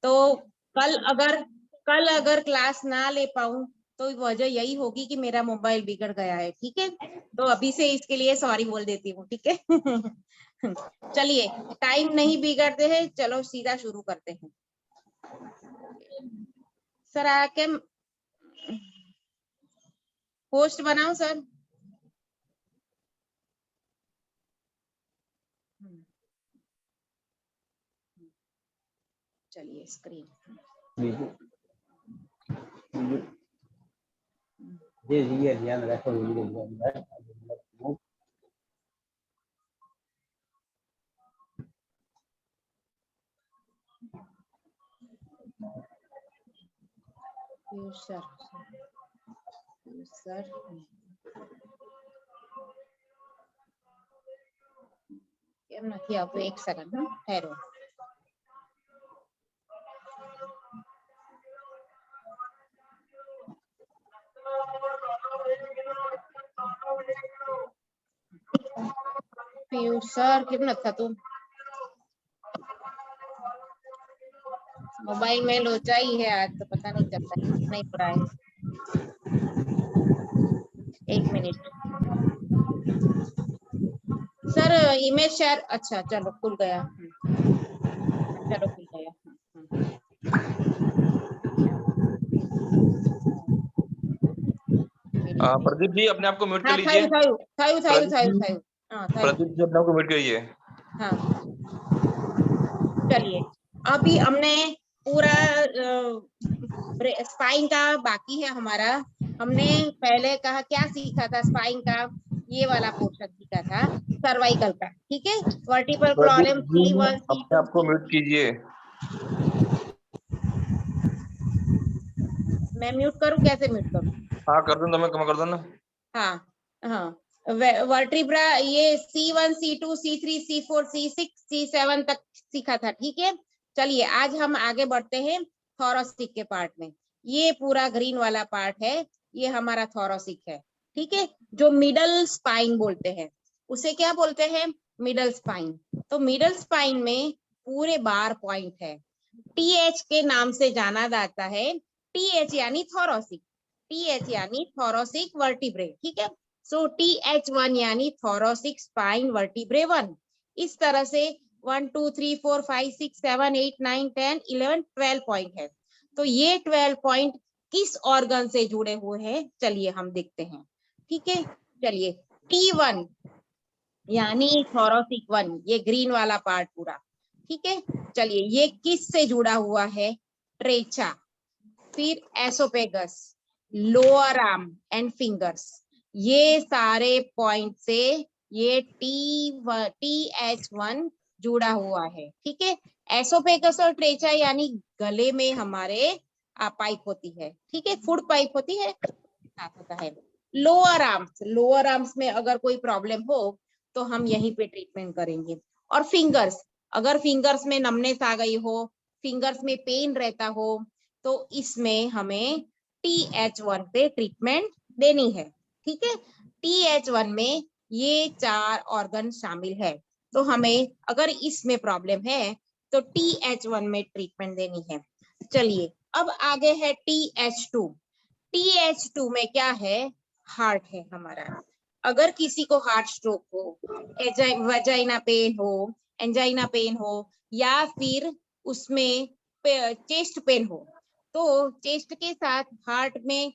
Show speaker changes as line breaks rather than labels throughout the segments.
तो कल अगर क्लास ना ले पाऊं तो वजह यही होगी कि मेरा मोबाइल बिगड़ गया है, ठीक है। तो अभी से इसके लिए सॉरी बोल देती हूँ, ठीक है। चलिए, टाइम नहीं बिगड़ते हैं, चलो सीधा शुरू करते हैं। सर आके होस्ट बनाओ सर। चलिए स्क्रीन
ये ध्यान रखो।
सर કેમ નથી આવતું? એક સેકન્ડ ठहरो। सर કેમ નથી થતું? मोबाइल में लोचा ही है आज, तो पता नहीं चलता नहीं हो रहा है। एक मिनट सर, इमेज शेयर। अच्छा चलो खुल गया, चलो खुल गया।
प्रदीप जी अपने आप को म्यूट कर लीजिए। प्रदीप जी अपने आप को म्यूट करिए।
हाँ चलिए, अभी हमने पूरा स्पाइन का बाकी है हमारा। हमने पहले कहा क्या सीखा था? स्पाइन का ये वाला पोर्शन सीखा था, सर्वाइकल का, ठीक है। वर्टिकल कॉलम C1
अपने आप को म्यूट कीजिए।
मैं म्यूट करूं? कैसे म्यूट करूं?
हाँ कर दूं, तो मैं कम कर दूं ना।
हाँ हाँ, वर्टिब्रा ये C1 C2 C3 C4 C6 C7 तक सीखा था, ठीक है। चलिए आज हम आगे बढ़ते हैं थोरेसिक के पार्ट में। ये पूरा ग्रीन वाला पार्ट है, ये हमारा थोरेसिक है, ठीक है। जो मिडल स्पाइन बोलते हैं, उसे क्या बोलते हैं? Middle spine. तो मिडल स्पाइन में पूरे बार पॉइंट है, TH के नाम से जाना जाता है। TH यानी थोरेसिक, TH यानी थोरेसिक वर्टिब्रे, ठीक है। सो TH1 यानी थोरेसिक स्पाइन वर्टिब्रे 1। इस तरह से 1 2 3 4 5 6 7 8 9 10 11 12 पॉइंट है। तो ये 12 पॉइंट किस ऑर्गन से जुड़े हुए हैं, चलिए हम देखते हैं, ठीक है। चलिए T1 यानी थोरेसिक 1, ये ग्रीन वाला पार्ट पूरा, ठीक है। चलिए ये किस से जुड़ा हुआ है? ट्रेचा, फिर एसोपेगस, लोअर आर्म एंड फिंगर्स, ये सारे पॉइंट से ये TH1 जुड़ा हुआ है, ठीक है। एसोपेगस और ट्रेचा यानी गले में हमारे पाइप होती है, ठीक है, फूड पाइप होती है, होता है। लोअर आर्म्स में अगर कोई प्रॉब्लम हो तो हम यहीं पे ट्रीटमेंट करेंगे। और फिंगर्स, अगर फिंगर्स में नमनेस आ गई हो, फिंगर्स में पेन रहता हो, तो इसमें हमें TH1 पे ट्रीटमेंट देनी है, ठीक है। TH1 में ये 4 ऑर्गन शामिल है, तो हमें अगर इसमें प्रॉब्लम है तो TH1 में ट्रीटमेंट देनी है। चलिए अब आगे है TH2। TH2 में क्या है? हार्ट है हमारा। अगर किसी को हार्ट स्ट्रोक हो, वजाइना पेन हो, एंजाइना पेन हो, या फिर उसमें चेस्ट पेन हो, तो चेस्ट के साथ हार्ट में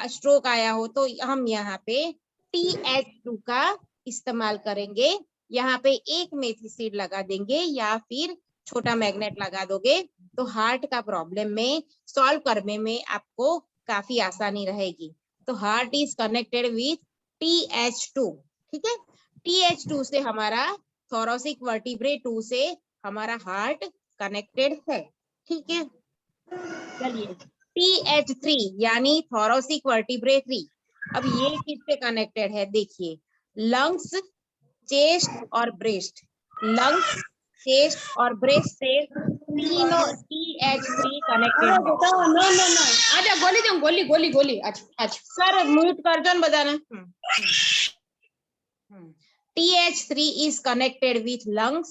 स्ट्रोक आया हो, तो हम यहाँ पे TH2 का इस्तेमाल करेंगे। यहाँ पे एक मेथी सीड लगा देंगे या फिर छोटा मैग्नेट लगा दोगे, तो हार्ट का प्रॉब्लम में सॉल्व करने में आपको काफी आसानी रहेगी। तो heart is connected with TH2, ठीक है। TH2 से हमारा थोरेसिक वर्टिब्रे 2 से हमारा हार्ट कनेक्टेड है, ठीक है। चलिए TH3 यानी थोरेसिक वर्टिब्रे 3, अब ये किससे कनेक्टेड है? देखिए, लंग्स, चेस्ट और ब्रेस्ट, लंग्स, चेस्ट और ब्रेस्ट से तीनों TH3 कनेक्टेड है।
नो आजा गोली दो, गोली अच्छा
सर म्यूट कर दो बजाना। TH3 is connected with lungs,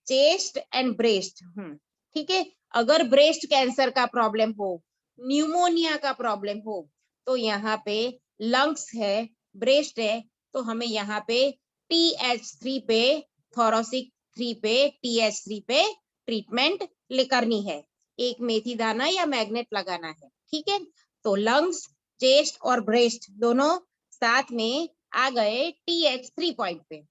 chest and breast, ठीक है। अगर ब्रेस्ट कैंसर का प्रॉब्लम हो, न्यूमोनिया का प्रॉब्लम हो, तो यहाँ पे लंग्स है, ब्रेस्ट है, तो हमें यहाँ पे TH3 पे, थोरोसिक 3 पे, TH3 पे ट्रीटमेंट करनी है। एक मेथी दाना या मैग्नेट लगाना है, ठीक है। तो लंग्स, चेस्ट और ब्रेस्ट दोनों साथ में आ गए TH3 पॉइंट पे।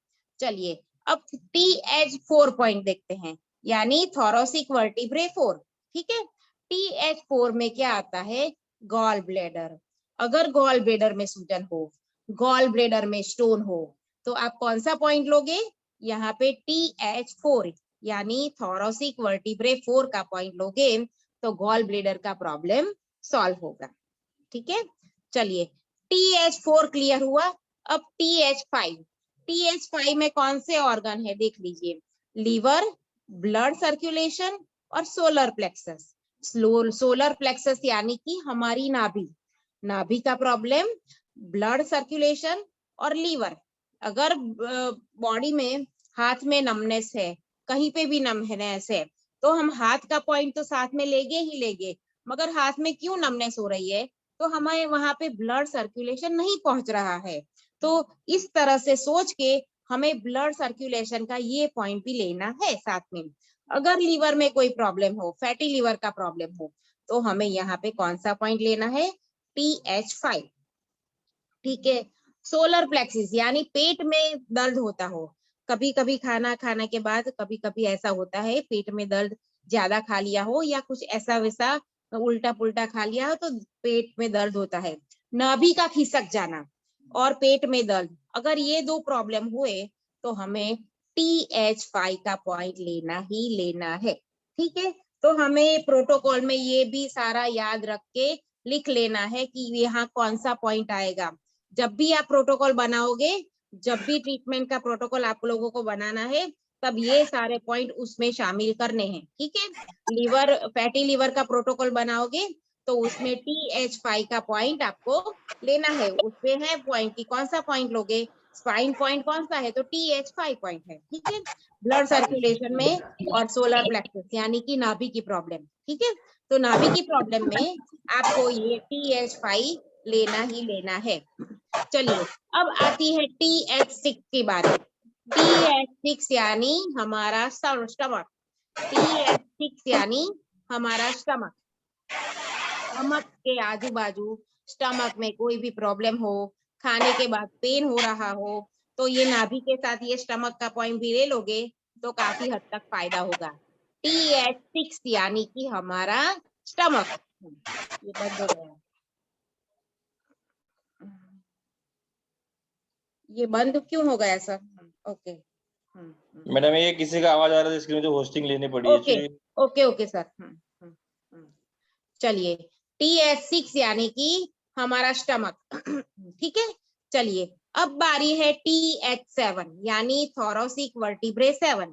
चलिए अब TH4 पॉइंट देखते हैं, यानी थोरोसिक वर्टिब्रे 4, ठीक है। TH4 में क्या आता है? Gall bladder. अगर गॉल ब्लैडर में सूजन हो, गॉल ब्लैडर में स्टोन हो, तो आप कौन सा पॉइंट लोगे? यहाँ पे TH4 यानी थोरोसिक वर्टिब्रे 4 का पॉइंट लोगे तो गॉल ब्लैडर का प्रॉब्लम सॉल्व होगा, ठीक है। चलिए TH4 क्लियर हुआ। अब TH5 में कौन से ऑर्गन है देख लीजिए, लीवर, ब्लड सर्कुलेशन और सोलर प्लेक्सस। सोलर प्लेक्सस यानी कि हमारी नाभि, नाभि का प्रॉब्लम, ब्लड सर्कुलेशन और लीवर। अगर बॉडी में हाथ में नमनेस है, कहीं पे भी नमनेस है, तो हम हाथ का पॉइंट तो साथ में लेंगे ही लेंगे, मगर हाथ में क्यों नमनेस हो रही है? तो हमें वहां पे ब्लड सर्कुलेशन नहीं पहुंच रहा है। तो इस तरह से सोच के हमें ब्लड सर्कुलेशन का ये पॉइंट भी लेना है साथ में। अगर लीवर में कोई प्रॉब्लम हो, फैटी लीवर का प्रॉब्लम हो, तो हमें यहाँ पे कौन सा पॉइंट लेना है? TH5, ठीक है। सोलर प्लेक्सिस यानी पेट में दर्द होता हो, कभी कभी खाना खाने के बाद कभी कभी ऐसा होता है पेट में दर्द, ज्यादा खा लिया हो या कुछ ऐसा वैसा उल्टा पुल्टा खा लिया हो तो पेट में दर्द होता है। नाभि का खिसक जाना और पेट में दर्द, अगर ये दो प्रॉब्लम हुए तो हमें TH5 का पॉइंट लेना ही लेना है, ठीक है। तो हमें प्रोटोकॉल में ये भी सारा याद रख के लिख लेना है कि यहाँ कौन सा पॉइंट आएगा। जब भी आप प्रोटोकॉल बनाओगे, जब भी ट्रीटमेंट का प्रोटोकॉल आप लोगों को बनाना है, तब ये सारे पॉइंट उसमें शामिल करने हैं, ठीक है। लीवर, फैटी लीवर का प्रोटोकॉल बनाओगे तो उसमें TH5 का पॉइंट आपको लेना है। उसमें है पॉइंट की कौन सा पॉइंट लोगे, स्पाइन पॉइंट कौन सा है, तो TH5 पॉइंट है, ठीक है। ब्लड सर्कुलेशन में और सोलर प्लेक्सस यानी कि नाभि की प्रॉब्लम, ठीक है। तो नाभि की प्रॉब्लम में आपको ये TH5 लेना ही लेना है। चलिए अब आती है TH6 की बारी। TH6 यानी हमारा स्टमक। TH6 यानी हमारा स्टमक। स्टमक के आजू बाजू, स्टमक में कोई भी प्रॉब्लम हो, खाने के बाद पेन हो रहा हो, तो ये नाभि के साथ ये स्टमक का पॉइंट भी ले लोगे तो काफी हद तक फायदा होगा। TH6 यानी कि हमारा स्टमक। ये बंद हो गया, ये बंद क्यों हो गया सर? ओके,
मैडम ये किसी का आवाज आ रहा था, इसके लिए मुझे होस्टिंग लेनी पड़ी है।
Okay okay okay sir. चलिए TH6 यानी कि हमारा स्टमक, ठीक है। चलिए अब बारी है TH7 यानी थोरोसिक वर्टिब्रे 7।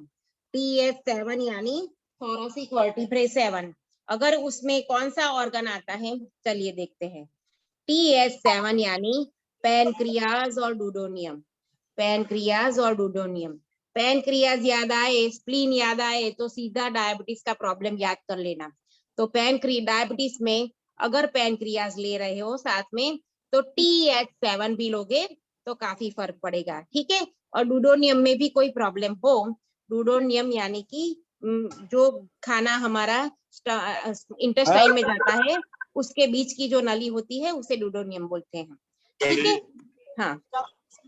TH7 यानी थोरोसिक वर्टिब्रे 7, अगर उसमें कौन सा ऑर्गन आता है चलिए देखते हैं। TH7 यानी पैनक्रियाज और डूडोनियम। पैनक्रियाज और डूडोनियम, पैनक्रियाज याद आए, स्प्लीन याद आए तो सीधा डायबिटीज का प्रॉब्लम याद कर लेना। तो डायबिटीज में अगर पैनक्रियाज ले रहे हो साथ में तो TH7 भी लोगे तो काफी फर्क पड़ेगा, ठीक है। और डूडोनियम में भी कोई प्रॉब्लम हो, डूडोनियम यानी कि जो खाना हमारा इंटेस्टाइन में जाता है उसके बीच की जो नली होती है उसे डूडोनियम बोलते हैं, ठीक है। हाँ,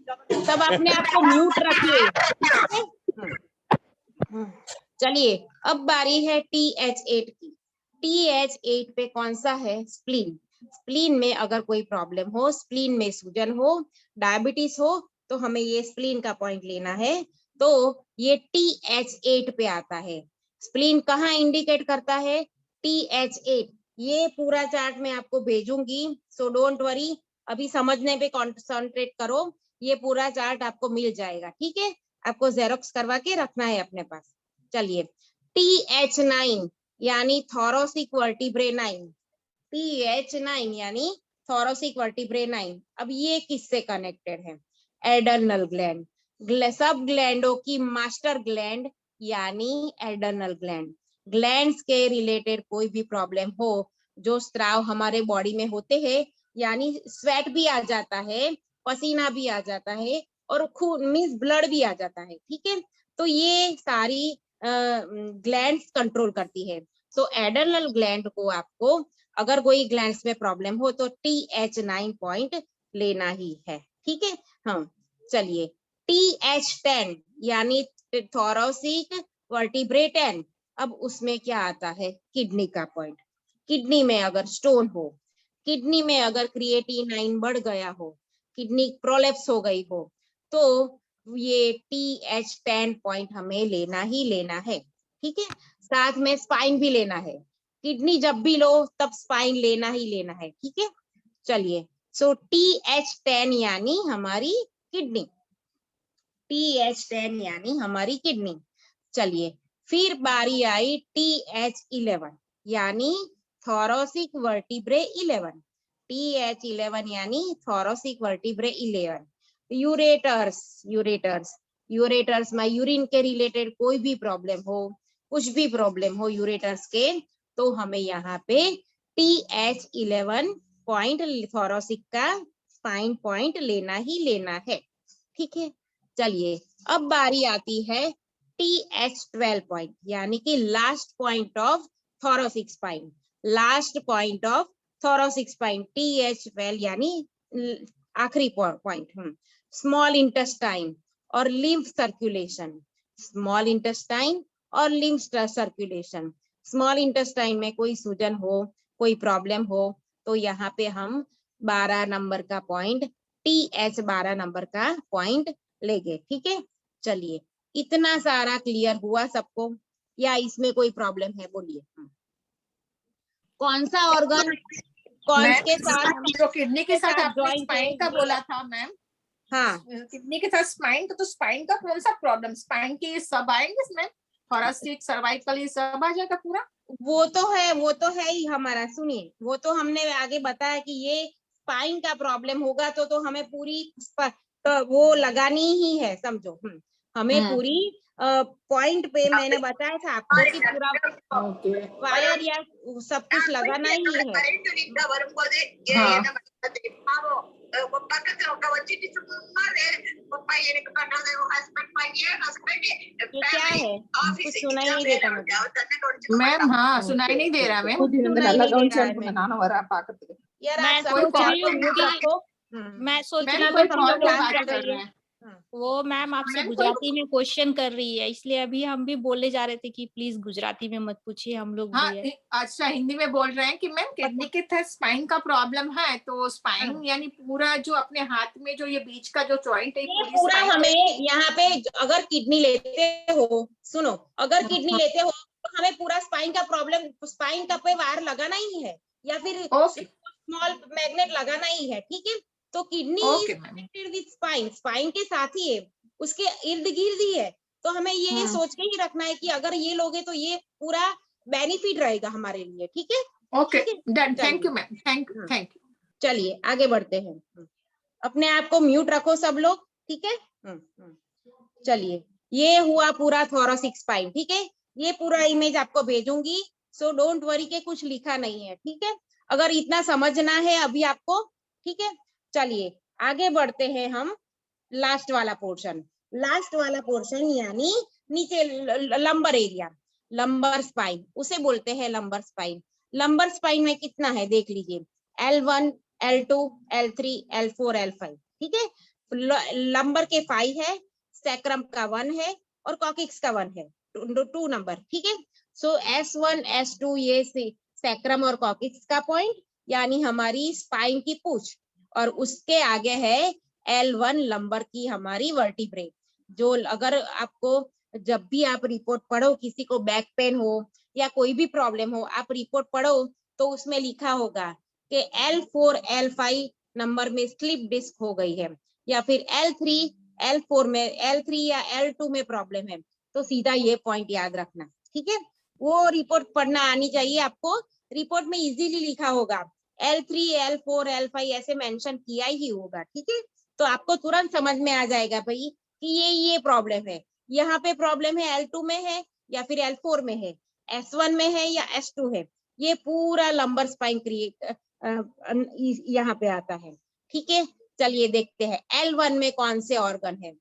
तब अपने आप को म्यूट रखिए, चलिए अब बारी है TH8 की। TH8 पे कौन सा है? स्प्लीन। स्प्लीन में अगर कोई प्रॉब्लम हो, स्प्लीन में सूजन हो, डायबिटीज हो, तो हमें ये स्प्लीन का पॉइंट लेना है। तो ये TH8 पे आता है। स्प्लीन कहाँ इंडिकेट करता है? TH8। ये पूरा चार्ट मैं आपको भेजूंगी, सो डोंट वरी, अभी समझने पे कॉन्सेंट्रेट करो। ये पूरा चार्ट आपको मिल जाएगा, ठीक है। आपको जेरोक्स करवा के रखना है अपने पास। चलिए TH9 यानी थोरोसिक वर्टिब्रे 9। TH9 यानी थोरोसिक वर्टिब्रे 9। अब ये किससे कनेक्टेड है? एडर्नल ग्लैंड, सब ग्लैंडों की मास्टर ग्लैंड यानी एडर्नल ग्लैंड। ग्लैंड्स के रिलेटेड कोई भी प्रॉब्लम हो, जो स्त्राव हमारे बॉडी में होते हैं, यानी स्वेट भी आ जाता है, पसीना भी आ जाता है और खून मीन्स ब्लड भी आ जाता है, ठीक है, तो ये सारी ग्लैंड्स कंट्रोल करती है। तो एड्रेनल ग्लैंड को आपको अगर कोई ग्लैंड्स में प्रॉब्लम हो तो TH9 पॉइंट लेना ही है, ठीक है। हाँ चलिए, TH10 यानी थोरेसिक वर्टिब्रे 10, अब उसमें क्या आता है, किडनी का पॉइंट। किडनी में अगर स्टोन हो, किडनी में अगर क्रिएटिनाइन बढ़ गया हो, किडनी प्रोलेप्स हो गई हो, तो ये TH10 पॉइंट हमें लेना ही लेना है, ठीक है। साथ में स्पाइन भी लेना है, किडनी जब भी लो तब स्पाइन लेना ही लेना है, ठीक है। चलिए, सो TH10 यानी हमारी किडनी, TH10 यानी हमारी किडनी। चलिए, फिर बारी आई TH11 यानी थोरेसिक वर्टिब्रे 11, TH11 यानी थोरेसिक वर्टिब्रे 11। यूरेटर्स, यूरेटर्स में यूरिन के रिलेटेड कोई भी प्रॉब्लम हो, कुछ भी प्रॉब्लम हो यूरेटर्स के, तो हमें यहाँ पे TH11 पॉइंट थोरेसिक का स्पाइन पॉइंट लेना ही लेना है, ठीक है। चलिए, अब बारी आती है TH12 पॉइंट यानी कि last point of thoracic spine, last point of thoracic spine TH12 यानी आखिरी पॉइंट। स्मॉल इंटेस्टाइन और लिम्फ सर्कुलेशन, स्मॉल इंटेस्टाइन और लिम्फ सर्कुलेशन। स्मॉल इंटेस्टाइन में कोई सूजन हो, कोई प्रॉब्लम हो, तो यहाँ पे हम 12 नंबर का पॉइंट, TH12 नंबर का पॉइंट लेंगे, ठीक है। चलिए, इतना सारा क्लियर हुआ सबको या इसमें कोई प्रॉब्लम है, बोलिए। कौन सा ऑर्गन कौन के साथ,
जो किडनी के साथ आपने
ज्वाइंट
स्पाइन का बोला था मैम,
हाँ
किडनी के साथ स्पाइन, तो स्पाइन का कौन सा प्रॉब्लम, स्पाइन के ये सब आएंगे इसमें, थोरेसिक सर्वाइकल ये सब आ जाएगा पूरा?
वो तो है ही हमारा, सुनिए, वो तो हमने आगे बताया कि ये स्पाइन का प्रॉब्लम होगा तो हमें पूरी तो वो लगानी ही है, समझो। हमें पूरी पॉइंट पे मैंने बताया था आपको कि पूरा वायर या सब कुछ लगाना ही है। ये क्या है, कुछ सुनाई नहीं देता मुझे
मैम। हाँ, सुनाई नहीं दे रहा मैम।
सुनाई नहीं दे रहा है मैम। यार
मैं
आप सब
सोच
लोग
रही हूँ
म्यूट
कि
रखो।
मैं सोच
मैम,
रही हूँ
कोई
सब लोग
कॉल पे
क्लास
बात
कर
कर
रही
रहा
है।
है।
वो मैम आपसे
मैम,
गुजराती में क्वेश्चन कर रही है, इसलिए अभी हम भी बोलने जा रहे थे कि प्लीज गुजराती में मत पूछिए, हम लोग
हाँ,
भी है।
अच्छा, हिंदी में बोल रहे हैं कि मैम किडनी के साथ स्पाइन का प्रॉब्लम है, तो स्पाइन यानी पूरा जो अपने हाथ में जो ये बीच का जो जॉइंट है,
ये
पूरी
पूरा
स्पाइन।
हमें यहाँ पे अगर किडनी लेते हो, सुनो, अगर किडनी लेते हो तो हमें पूरा स्पाइन का प्रॉब्लम, स्पाइन का पे वायर लगाना ही है या फिर
ओके
स्मॉल मैग्नेट लगाना ही है, ठीक है। तो kidney is
okay ma'am.
Connected with spine, spine के साथ ही है, उसके इर्द गिर्द ही है। तो हमें ये सोच के ही रखना है कि अगर ये लोगे तो ये पूरा बेनिफिट रहेगा हमारे लिए, ठीक है।
ओके,
ठीक है,
डन, थैंक
चलिए।
You ma'am, thank you, thank you.
चलिए आगे बढ़ते हैं। अपने आप को म्यूट रखो सब लोग, ठीक है। चलिए, ये हुआ पूरा थोरेसिक स्पाइन, ठीक है। ये पूरा इमेज आपको भेजूंगी, सो डोंट वरी के कुछ लिखा नहीं है, ठीक है। अगर इतना समझना है अभी आपको, ठीक है। चलिए आगे बढ़ते हैं हम, लास्ट वाला पोर्शन, लास्ट वाला पोर्शन यानी नीचे लंबर एरिया, लंबर स्पाइन उसे बोलते हैं, लंबर स्पाइन। लंबर स्पाइन में कितना है देख लीजिए, L1 L2 L3 L4 L5, ठीक है। लंबर के 5 है, सैक्रम का 1 है और कॉकिक्स का 1 है, 2 नंबर, ठीक है। सो S1 S2 ये सैक्रम और कॉकिक्स का पॉइंट यानी हमारी स्पाइन की पूंछ, और उसके आगे है L1 लंबर की हमारी वर्टिब्रे। जो अगर आपको जब भी आप रिपोर्ट पढ़ो, किसी को बैक पेन हो या कोई भी प्रॉब्लम हो, आप रिपोर्ट पढ़ो तो उसमें लिखा होगा कि L4 L5 नंबर में स्लिप डिस्क हो गई है, या फिर L3 में, L3 या L2 में प्रॉब्लम है, तो सीधा ये पॉइंट याद रखना, ठीक है। वो रिपोर्ट पढ़ना आनी चाहिए आपको, रिपोर्ट में इजीली लिखा होगा, L3 L4 L5 ऐसे मेंशन किया ही होगा, ठीक है। तो आपको तुरंत समझ में आ जाएगा भाई कि ये प्रॉब्लम है, यहाँ पे प्रॉब्लम है L2 में है या फिर L4 में है। S1 में है या S2 है, ये पूरा लंबर स्पाइन क्रिएट यहाँ पे आता है। ठीक है, चलिए देखते हैं L1 में कौन से ऑर्गन है।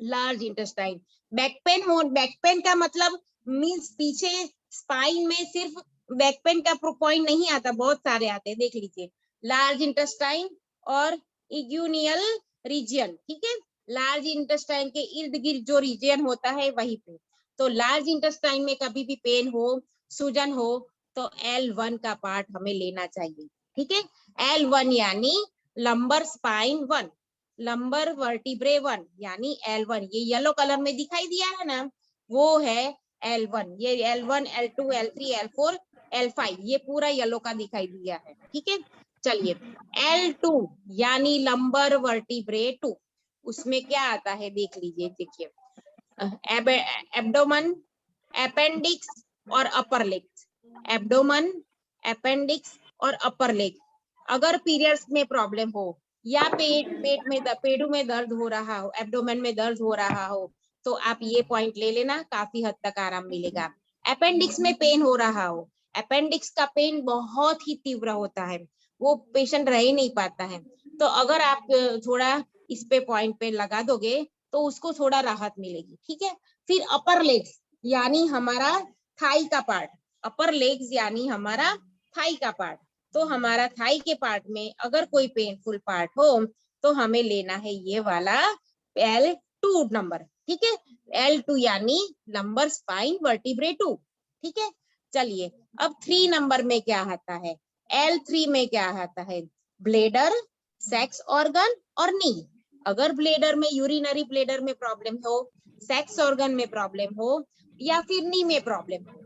Large intestine. बैक पेन का मतलब मीन्स पीछे स्पाइन में सिर्फ बैक पेन का पॉइंट नहीं आता, बहुत सारे आते हैं, देख लीजिए। लार्ज इंटेस्टाइन और इग्यूनियल रीजन, ठीक है, लार्ज इंटेस्टाइन के इर्द गिर्द जो रीजन होता है वहीं पे। तो लार्ज इंटेस्टाइन में कभी भी पेन हो, सूजन हो, तो L1 का पार्ट हमें लेना चाहिए। ठीक है, L1 यानी लंबर स्पाइन 1, लंबर वर्टिब्रे 1 यानी L1, ये येलो कलर में दिखाई दिया है ना, वो है L1। ये L1, L2, L3, L4, L5 ये पूरा येलो का दिखाई दिया है। ठीक है, चलिए L2 यानी लंबर वर्टिब्रे 2, उसमें क्या आता है देख लीजिए। देखिए एब्डोमन, अपेंडिक्स और अपर लेग्स, एब्डोमन, अपेंडिक्स और अपर लेग। अगर पीरियड्स में प्रॉब्लम हो या पेटू में दर्द हो रहा हो, एब्डोमेन में दर्द हो रहा हो, तो आप ये पॉइंट ले लेना, काफी हद तक आराम मिलेगा। अपेंडिक्स में पेन हो रहा हो, अपेंडिक्स का पेन बहुत ही तीव्र होता है, वो पेशेंट रह ही नहीं पाता है, तो अगर आप थोड़ा इस पे पॉइंट पे लगा दोगे तो उसको थोड़ा राहत मिलेगी। ठीक है, फिर अपर लेग्स यानी हमारा थाई का पार्ट, अपर लेग्स यानी हमारा थाई का पार्ट। तो हमारा थाई के पार्ट में अगर कोई पेनफुल पार्ट हो तो हमें लेना है ये वाला L2 नंबर। ठीक है, L2 यानी लंबर स्पाइन वर्टिब्रे 2। ठीक है, चलिए अब 3 नंबर में क्या आता है, L3 में क्या आता है, ब्लेडर, सेक्स ऑर्गन और नी। अगर ब्लेडर में, यूरिनरी ब्लेडर में प्रॉब्लम हो, सेक्स ऑर्गन में प्रॉब्लम हो या फिर नी में प्रॉब्लम हो,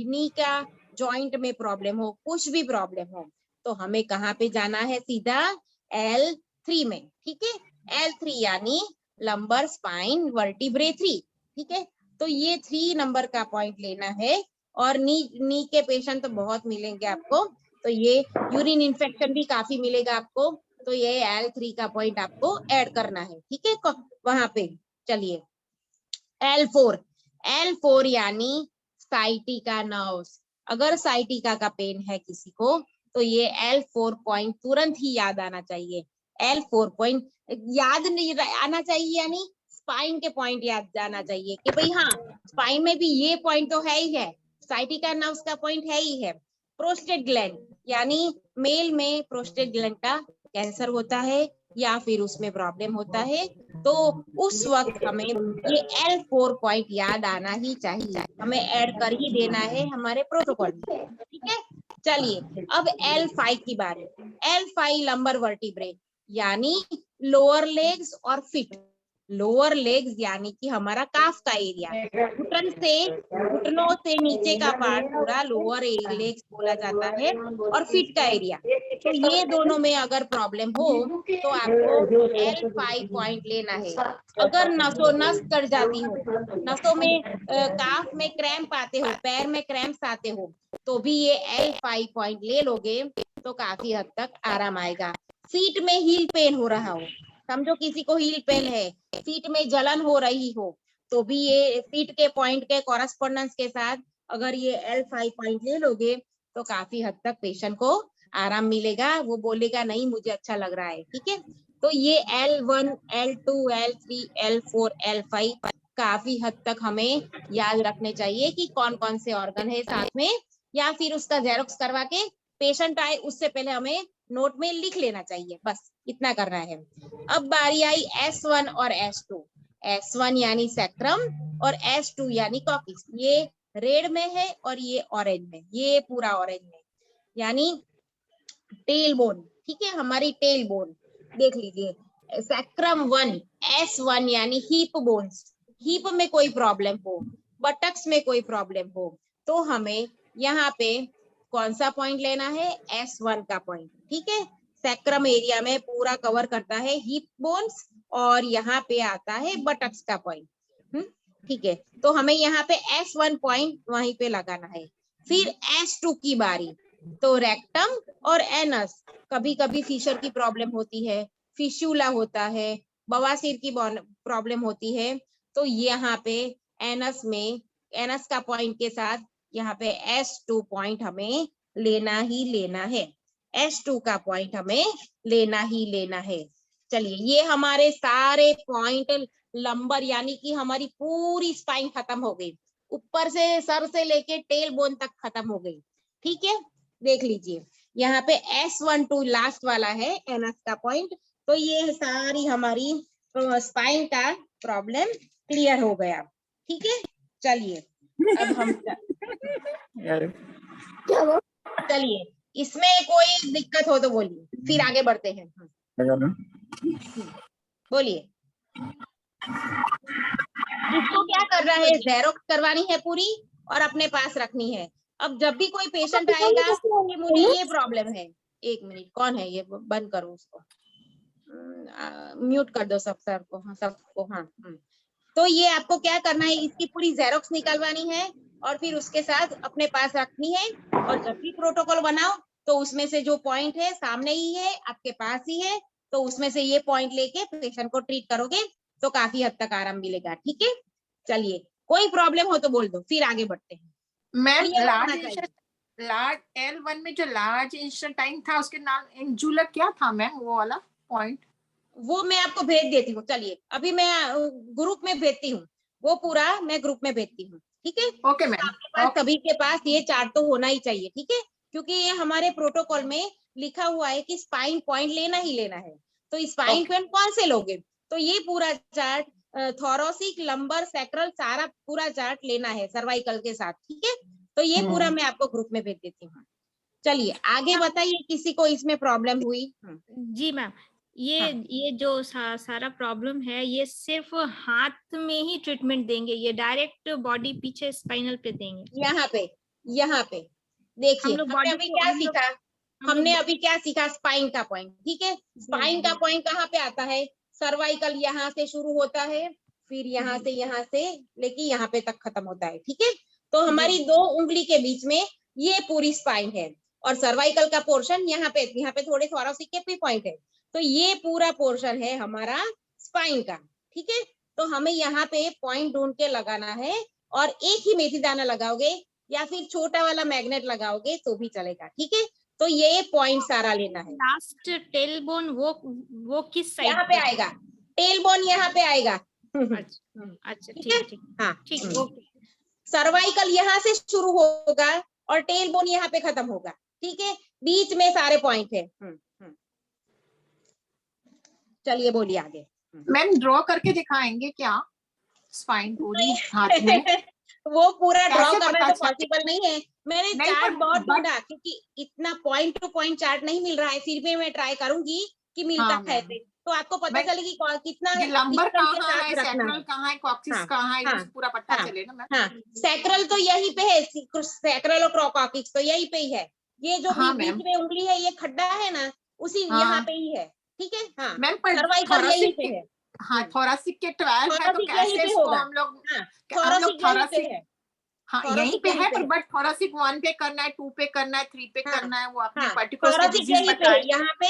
नी का जॉइंट में प्रॉब्लम हो, कुछ भी प्रॉब्लम हो, तो हमें कहाँ पे जाना है, सीधा L3 में। ठीक है, L3 यानी लंबर स्पाइन वर्टिब्रे 3। ठीक है, तो ये 3 नंबर का पॉइंट लेना है। और नी के पेशेंट तो बहुत मिलेंगे आपको, तो ये यूरिन इन्फेक्शन भी काफी मिलेगा आपको, तो ये L3 का पॉइंट आपको ऐड करना है। ठीक है, वहां पे चलिए L4 यानी साइटिका नर्व्स। अगर साइटिका का पेन है किसी को तो ये L4 पॉइंट तुरंत ही याद आना चाहिए। L4 पॉइंट याद नहीं आना चाहिए, यानी स्पाइन के पॉइंट याद जाना चाहिए कि भाई हाँ, स्पाइन में भी ये पॉइंट तो है ही है, साइटिका नर्व्स का पॉइंट है ही है। प्रोस्टेट ग्लैंड यानी मेल में प्रोस्टेट ग्लैंड का कैंसर होता है या फिर उसमें प्रॉब्लम होता है, तो उस वक्त हमें ये L4 पॉइंट याद आना ही चाहिए, हमें ऐड कर ही देना है हमारे प्रोटोकॉल में। ठीक है, चलिए अब L5 की बारी। L5 लंबर वर्टिब्रे यानी लोअर लेग्स और फीट। लोअर लेग्स यानी कि हमारा काफ का एरिया, घुटनों से नीचे का पार्ट पूरा लोअर लेग्स बोला जाता है, और फीट का एरिया। तो ये दोनों में अगर प्रॉब्लम हो तो आपको L5 पॉइंट लेना है। अगर नस कट जाती हो, नसों में काफ में क्रैम्प आते हो, पैर में क्रैम्प्स आते हो, तो भी ये L5 पॉइंट ले लोगे तो काफी हद तक आराम आएगा। फीट में हील पेन हो रहा हो, समझो किसी को हील पेन है, फीट में जलन हो रही हो, तो भी ये फीट के पॉइंट के कॉरेस्पॉन्डेंस के साथ अगर ये L5 पॉइंट ले लोगे तो काफी हद तक पेशेंट को आराम मिलेगा, वो बोलेगा नहीं मुझे अच्छा लग रहा है। ठीक है, तो ये L1, L2, L3, L4, L5 काफी हद तक हमें याद रखने चाहिए कि कौन कौन से ऑर्गन है साथ में, या फिर उसका जेरोक्स करवा के पेशेंट आए उससे पहले हमें नोट में लिख लेना चाहिए, बस इतना करना है। अब बारी आई S1 और S2। S1 यानी सैक्रम और S2 यानी कॉक्सिक्स। ये रेड में है और ये ऑरेंज में, ये पूरा ऑरेंज में, यानी टेल बोन। ठीक है, हमारी टेल बोन देख लीजिए। सैक्रम 1, S1 यानी हीप बोन्स। हीप में कोई प्रॉब्लम हो, बटक्स में कोई प्रॉब्लम हो, तो हमें यहाँ पे कौन सा पॉइंट लेना है, S1 का पॉइंट। ठीक है, सैक्रम एरिया में पूरा कवर करता है हीप बोन्स, और यहाँ पे आता है बटक्स का पॉइंट। ठीक है, तो हमें यहाँ पे S1 पॉइंट वहीं पे लगाना है। फिर S2 की बारी, तो रेक्टम और एनस। कभी कभी फिशर की प्रॉब्लम होती है, फिशुला होता है, बवासीर की प्रॉब्लम होती है, तो यहाँ पे एनस में, एनस का पॉइंट के साथ यहाँ पे S2 पॉइंट हमें लेना ही लेना है, S2 का पॉइंट हमें लेना ही लेना है। चलिए ये हमारे सारे पॉइंट लंबर यानी कि हमारी पूरी स्पाइन खत्म हो गई, ऊपर से सर से लेके टेल बोन तक खत्म हो गई। ठीक है, देख लीजिए यहाँ पे S12 लास्ट वाला है एनस का पॉइंट। तो ये सारी हमारी स्पाइन का प्रॉब्लम क्लियर हो गया। ठीक है, चलिए अब हम चलिए इसमें कोई दिक्कत हो तो बोलिए, फिर आगे बढ़ते हैं। बोलिए, इसको क्या कर रहा है, जेरोक्स करवानी है पूरी और अपने पास रखनी है। अब जब भी कोई पेशेंट आएगा कि मुझे ये प्रॉब्लम है, एक मिनट, कौन है ये, बंद करो उसको, म्यूट कर दो सब सर को, हाँ सबको, हाँ। तो ये आपको क्या करना है, इसकी पूरी जेरोक्स निकलवानी है और फिर उसके साथ अपने पास रखनी है। और जब भी प्रोटोकॉल बनाओ तो उसमें से जो पॉइंट है सामने ही है, आपके पास ही है, तो उसमें से ये पॉइंट लेके पेशेंट को ट्रीट करोगे तो काफी हद तक आराम मिलेगा। ठीक है, चलिए कोई प्रॉब्लम हो तो बोल दो, फिर आगे बढ़ते हैं।
मैम
तो ये
लार्ज L1 में जो लार्ज इंस्टेंटाइन था उसके नाम इंजुलर क्या था मैम, वो वाला पॉइंट?
वो मैं आपको भेज देती हूँ, चलिए अभी मैं ग्रुप में भेजती हूँ, वो पूरा मैं ग्रुप में भेजती हूँ। ठीक है,
ओके मैम,
आपके पास सभी के पास ये चार्ट तो होना ही चाहिए। ठीक है, क्योंकि ये हमारे प्रोटोकॉल में लिखा हुआ है कि स्पाइन पॉइंट लेना ही लेना है। तो स्पाइन पॉइंट कौन से लोगे, तो ये पूरा चार्ट थोरोसिक, लंबर, सैक्रल सारा पूरा चार्ट लेना है सर्वाइकल के साथ। ठीक है, तो ये पूरा मैं आपको ग्रुप में भेज देती हूँ। चलिए आगे बताइए, किसी को इसमें प्रॉब्लम हुई?
जी मैम, ये जो सारा प्रॉब्लम है ये सिर्फ हाथ में ही ट्रीटमेंट देंगे, ये डायरेक्ट बॉडी पीछे स्पाइनल पे देंगे?
यहाँ पे देखिए, हमने अभी क्या सीखा, हमने अभी क्या सीखा, स्पाइन का पॉइंट। ठीक है, स्पाइन का पॉइंट कहाँ पे आता है, सर्वाइकल यहाँ से शुरू होता है, फिर यहाँ से लेके यहाँ पे तक खत्म होता है। ठीक है, तो हमारी दो उंगली के बीच में ये पूरी स्पाइन है और सर्वाइकल का पोर्शन यहाँ पे थोड़े थोरासिक के भी पॉइंट है। तो ये पूरा पोर्शन है हमारा स्पाइन का। ठीक है, तो हमें यहाँ पे पॉइंट ढूंढ के लगाना है और एक ही मेथी दाना लगाओगे या फिर छोटा वाला मैग्नेट लगाओगे तो भी चलेगा। ठीक है, तो ये पॉइंट सारा लेना है।
लास्ट टेल बोन वो किस साइड
यहाँ पे आएगा, टेल बोन यहाँ पे आएगा।
अच्छा ठीक है,
हाँ
ठीक, ओके।
सर्वाइकल यहाँ से शुरू होगा और टेल बोन यहाँ पे खत्म होगा। ठीक है, बीच में सारे पॉइंट है। चलिए बोलिए आगे।
मैम ड्रॉ करके दिखाएंगे क्या स्पाइन पूरी हाथ में?
वो पूरा ड्रॉ
कैसे
करना
पता
तो पॉसिबल नहीं है, मैंने
नहीं,
चार्ट बहुत
but-
ढूंढा क्योंकि इतना पॉइंट टू पॉइंट चार्ट नहीं मिल रहा है, फिर भी मैं ट्राई करूंगी कि मिलता
हाँ,
है तो आपको पता
मैं-
चलेगी कितना
ये लंबर
distance के
कहाँ
साथ
है,
रखना
सैक्रल कहाँ है, कॉक्सिस
हाँ,
कहाँ है,
हाँ,
ये पूरा पता
हाँ,
चले ना मैम।
हाँ, सैक्रल तो यहीं पे है, सैक्रल और क्रोकॉकिक्स तो यहीं पे ही है। ये जो
हाँ,
बीच में उंगली है, ये खड्डा है ना, उसी
हाँ,
यहाँ पे ही है। ठीक है, हाँ,
मैम पर
सर्वाइकल यहीं पे है।
हाँ थोरासिक के 12 है तो
थोरासिक यहीं
कैसे
पे
इसको
होगा,
हम लोग
हाँ, थोरासिक यहीं पे है,
हाँ यहीं
थोरासिक
पे
यहीं
है,
पे
पर
है।
बट थोरासिक 1 पे करना है, 2 पे करना है, 3 पे
हाँ,
करना है, वो आपने
हाँ,
पर्टिकुलर
थोरासिक
डिजीज
यहीं पे,
बताए।
यहाँ पे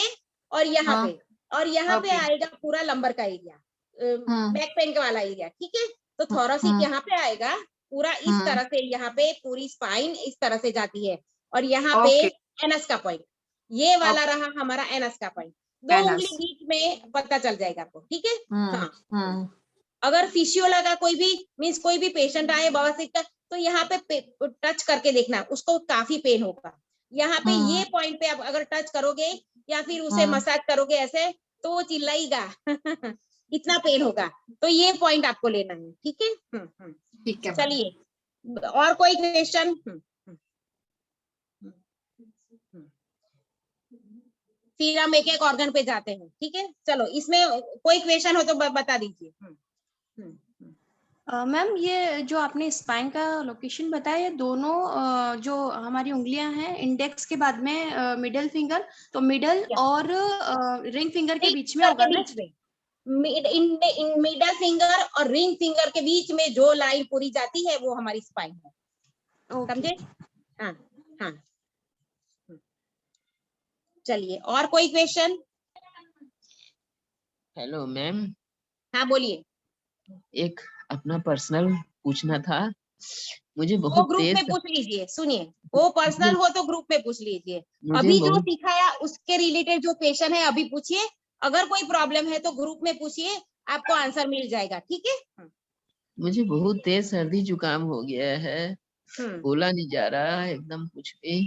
और यहाँ
हाँ,
पे, और यहाँ पे
ओके,
आएगा पूरा लंबर का एरिया, बैक पेन वाला एरिया। ठीक है, तो
हम्म,
थोरासिक यहाँ पे आएगा पूरा इस तरह से, यहाँ पे पूरी स्पाइन इस तरह से जाती है और यहाँ पे
ओके,
एनस का पॉइंट, ये वाला रहा हमारा एनस का पॉइंट। दो उंगली बीच में पता चल जाएगा आपको। ठीक है, हाँ, अगर फिशियोला का कोई भी मीन्स कोई भी पेशेंट आए बवासीर का, तो यहाँ पे टच करके देखना, उसको काफी पेन होगा। यहाँ पे ये पॉइंट पे आप अगर टच करोगे या फिर उसे मसाज करोगे ऐसे, तो वो चिल्लाएगा इतना पेन होगा। तो ये पॉइंट आपको लेना है। ठीक है,
ठीक है।
चलिए और कोई क्वेश्चन? फिर हम एक एक ऑर्गन पे जाते हैं। ठीक है, चलो इसमें कोई क्वेश्चन हो तो बता दीजिए।
मैम ये जो आपने स्पाइन का लोकेशन बताया, ये दोनों जो हमारी उंगलियां हैं, इंडेक्स के बाद में मिडिल फिंगर, तो मिडल और रिंग फिंगर के बीच में होगा ना?
मिडल फिंगर और रिंग फिंगर के बीच में जो लाइन पूरी जाती है वो हमारी स्पाइन है, समझे? हाँ, हाँ, चलिए और कोई क्वेश्चन?
हेलो मैम,
हाँ बोलिए।
एक अपना पर्सनल पूछना था मुझे
वो
बहुत
ग्रुप
तेज
में पूछ लीजिए, सुनिए, वो पर्सनल हो तो ग्रुप में पूछ लीजिए।
मुझे
अभी जो
बहुत
सिखाया उसके रिलेटेड जो क्वेश्चन है अभी पूछिए, अगर कोई प्रॉब्लम है तो ग्रुप में पूछिए, आपको आंसर मिल जाएगा, ठीक है।
मुझे बहुत तेज सर्दी जुकाम हो गया है, बोला नहीं जा रहा है एकदम कुछ भी,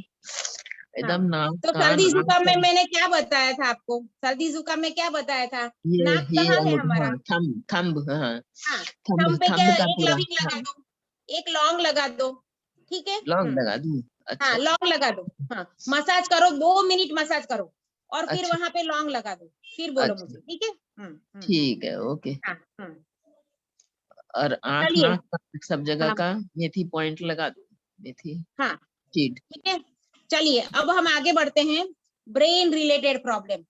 एकदम नाक
तो
कान
सर्दी
आँख
जुकाम में
सब
मैंने क्या बताया था आपको, सर्दी जुकाम में क्या बताया था,
ये
नाक कहाँ है हमारा,
थंब थंब हाँ
हाँ,
थंब
थंब पे क्या,
थंब का
एक
पूरा
लविंग लगा दो, एक लौंग लगा दो, ठीक है।
लौंग लगा दूं?
हाँ,
अच्छा
लौंग लगा दो, हाँ, मसाज करो, 2 मिनट मसाज करो, और फिर
अच्छा
वहां पे लौंग लगा दो, फिर बोलो
अच्छा
मुझे, ठीक है।
ठीक है ओके।
हाँ,
और आँख
चलिए,
नाक कान सब जगह
हाँ
का मेथी पॉइंट लगा दो, मेथी
हाँ,
शीट।
ठीक है। चलिए अब हम आगे बढ़ते हैं, ब्रेन रिलेटेड प्रॉब्लम,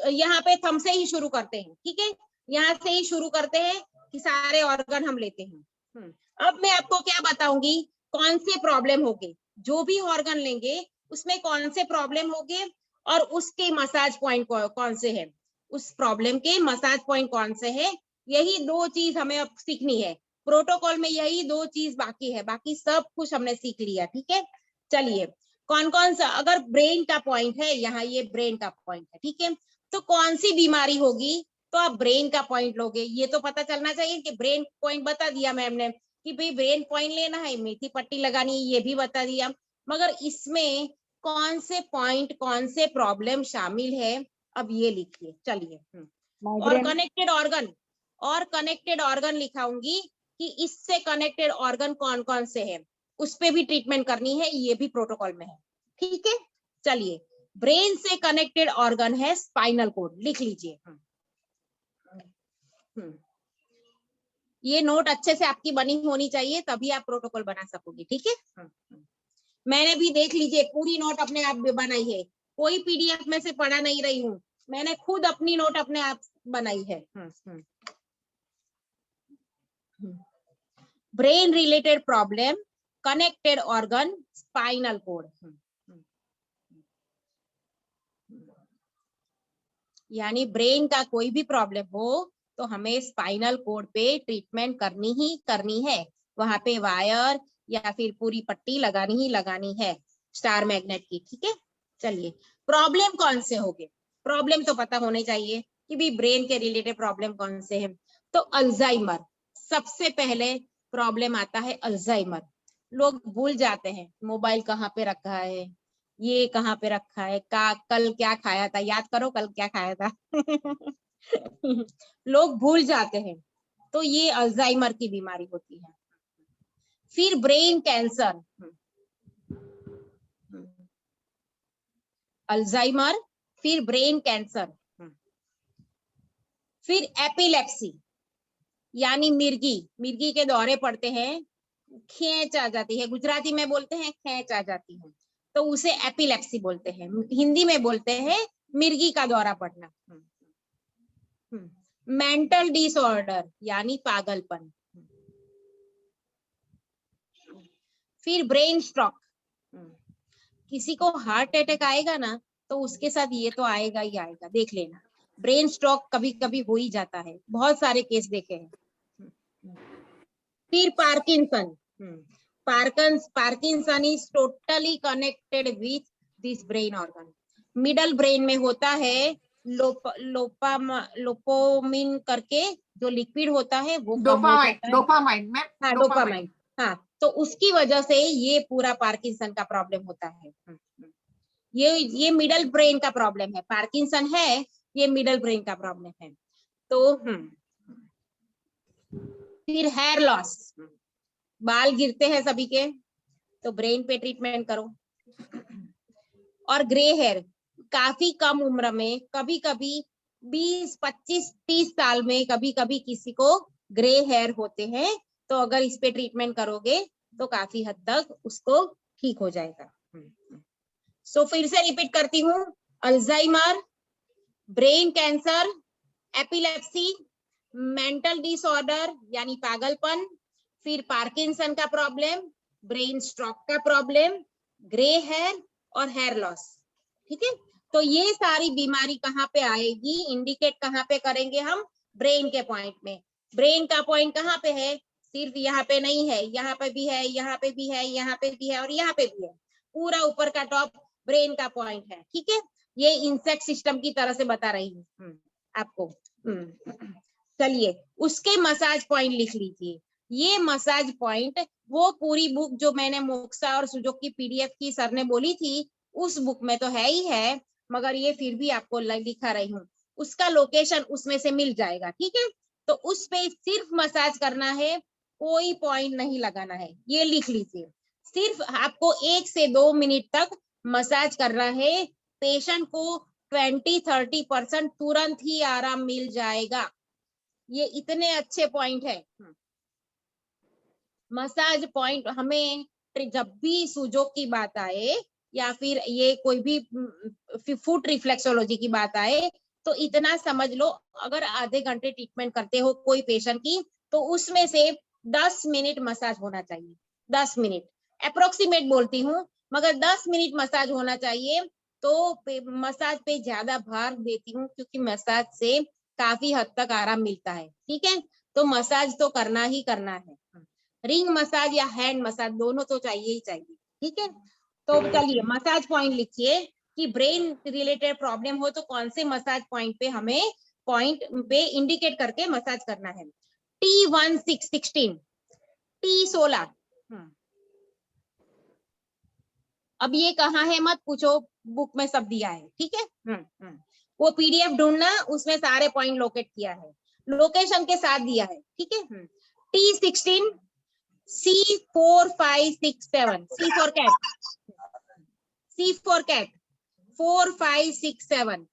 यहाँ पे थंब से ही शुरू करते हैं, ठीक है, यहाँ से ही शुरू करते हैं कि सारे ऑर्गन हम लेते हैं। अब मैं आपको क्या बताऊंगी, कौन से प्रॉब्लम होंगे, जो भी ऑर्गन लेंगे उसमें कौन से प्रॉब्लम होंगे, और उसके मसाज पॉइंट कौन से है, उस प्रॉब्लम के मसाज पॉइंट कौन से है, यही 2 चीज हमें अब सीखनी है। प्रोटोकॉल में यही 2 चीज बाकी है, बाकी सब कुछ हमने सीख लिया, ठीक है। चलिए, कौन कौन सा, अगर ब्रेन का पॉइंट है, यहाँ ये ब्रेन का पॉइंट है, ठीक है, तो कौन सी बीमारी होगी तो आप ब्रेन का पॉइंट लोगे, ये तो पता चलना चाहिए कि ब्रेन पॉइंट बता दिया मैम ने कि भाई ब्रेन पॉइंट लेना है, मेथी पट्टी लगानी है, ये भी बता दिया, मगर इसमें कौन से पॉइंट कौन से प्रॉब्लम शामिल है, अब ये लिखिए। चलिए, और कनेक्टेड ऑर्गन लिखाऊंगी कि इससे कनेक्टेड ऑर्गन कौन कौन से हैं, उस पे भी ट्रीटमेंट करनी है, ये भी प्रोटोकॉल में है, ठीक है। चलिए, ब्रेन से कनेक्टेड ऑर्गन है स्पाइनल कोड, लिख लीजिए। ये नोट अच्छे से आपकी बनी होनी चाहिए, तभी आप प्रोटोकॉल बना सकोगे, ठीक है। मैंने भी देख लीजिए पूरी नोट अपने आप बनाई है, कोई पीडीएफ में से पढ़ा नहीं रही हूँ, मैंने खुद अपनी नोट अपने आप बनाई है। Brain related problem, connected organ, spinal cord, यानी ब्रेन का कोई भी प्रॉब्लम हो तो हमें स्पाइनल कोड पे ट्रीटमेंट करनी ही करनी है, वहां पे वायर या फिर पूरी पट्टी लगानी ही लगानी है स्टार मैग्नेट की, ठीक है। चलिए, प्रॉब्लम कौन से होंगे, प्रॉब्लम तो पता होने चाहिए कि भी ब्रेन के रिलेटेड प्रॉब्लम कौन से हैं, तो अल्जाइमर, सबसे पहले प्रॉब्लम आता है अल्जाइमर। लोग भूल जाते हैं मोबाइल कहाँ पे रखा है, ये कहाँ पे रखा है, कल क्या खाया था, याद करो कल क्या खाया था। लोग भूल जाते हैं, तो ये अल्जाइमर की बीमारी होती है। फिर ब्रेन कैंसर, अल्जाइमर, फिर ब्रेन कैंसर, फिर एपिलेप्सी, यानी मिर्गी के दौरे पड़ते हैं, खींच आ जाती है, गुजराती में बोलते हैं खींच आ जाती है, तो उसे एपिलेप्सी बोलते हैं, हिंदी में बोलते हैं मिर्गी का दौरा पड़ना। मेंटल डिसऑर्डर यानी पागलपन, फिर ब्रेन स्ट्रोक, किसी को हार्ट अटैक आएगा ना तो उसके साथ ये तो आएगा ही आएगा, देख लेना, ब्रेन स्ट्रोक कभी कभी हो ही जाता है, बहुत सारे केस देखे हैं। फिर Parkinson, Parkinson is totally connected with this brain organ, middle brain में होता है, लोपोमिन करके जो लिक्विड होता है वो कम हो जाता है,
डोपामाइन में,
हाँ डोपामाइन, हाँ, तो उसकी वजह से ये पूरा पार्किंसन का प्रॉब्लम होता है। ये मिडल ब्रेन का प्रॉब्लम है, पार्किंसन है, ये मिडल ब्रेन का प्रॉब्लम है। तो फिर हेयर लॉस, बाल गिरते हैं सभी के, तो ब्रेन पे ट्रीटमेंट करो। और ग्रे हेयर, काफी कम उम्र में, कभी कभी 20, 25, 30 साल में कभी कभी किसी को ग्रे हेयर होते हैं, तो अगर इस पे ट्रीटमेंट करोगे तो काफी हद तक उसको ठीक हो जाएगा। सो फिर से रिपीट करती हूँ, Alzheimer, brain cancer, epilepsy, mental disorder यानी पागलपन, फिर पार्किंसन का प्रॉब्लम, ब्रेन स्ट्रोक का प्रॉब्लम, ग्रे हेयर और हेयर लॉस, ठीक है। तो ये सारी बीमारी कहाँ पे आएगी, इंडिकेट कहाँ पे करेंगे हम, ब्रेन के पॉइंट में। ब्रेन का पॉइंट कहाँ पे है, सिर्फ यहाँ पे नहीं है, यहाँ पे भी है, यहाँ पे भी है, यहाँ पे भी है और यहाँ पे भी है। पूरा ऊपर का टॉप ब्रेन का पॉइंट है, ठीक है। ये इंसेक्ट सिस्टम की तरह से बता रही हूँ आपको। चलिए उसके मसाज पॉइंट लिख लीजिए। ये मसाज पॉइंट वो पूरी बुक जो मैंने मोक्सा और सुजोकी पीडीएफ की सर ने बोली थी उस बुक में तो है ही है, मगर ये फिर भी आपको दिखा रही हूँ। उसका लोकेशन उसमें से मिल जाएगा, ठीक है। तो उस पे सिर्फ मसाज करना है, कोई पॉइंट नहीं लगाना है, ये लिख लीजिए। सिर्फ आपको 1 से 2 मिनट तक मसाज करना है। पेशेंट को 20-30% तुरंत ही आराम मिल जाएगा। ये इतने अच्छे पॉइंट है। मसाज पॉइंट हमें जब भी सुजोक की बात आए या फिर ये कोई भी फुट रिफ्लेक्सोलॉजी की बात आए तो इतना समझ लो, अगर आधे घंटे ट्रीटमेंट करते हो कोई पेशेंट की तो उसमें से 10 मिनट मसाज होना चाहिए। 10 मिनट अप्रोक्सीमेट बोलती हूँ, मगर 10 मिनट मसाज होना चाहिए। तो मसाज पे ज्यादा भार देती हूँ क्योंकि मसाज से काफी हद तक आराम मिलता है, ठीक है। तो मसाज तो करना ही करना है। रिंग मसाज या हैंड मसाज दोनों तो चाहिए ही चाहिए, ठीक है। तो चलिए मसाज पॉइंट लिखिए कि ब्रेन रिलेटेड प्रॉब्लम हो तो कौन से मसाज पॉइंट पे हमें पॉइंट पे इंडिकेट करके मसाज करना है। T16, T16। अब ये कहाँ है मत पूछो, बुक में सब दिया है, ठीक है। वो पीडीएफ ढूंढना, उसमें सारे पॉइंट लोकेट किया है, लोकेशन के साथ दिया है, ठीक है। T16, C4, 5, 6, 7, C for cat, C for cat, 4, 5, 6, 7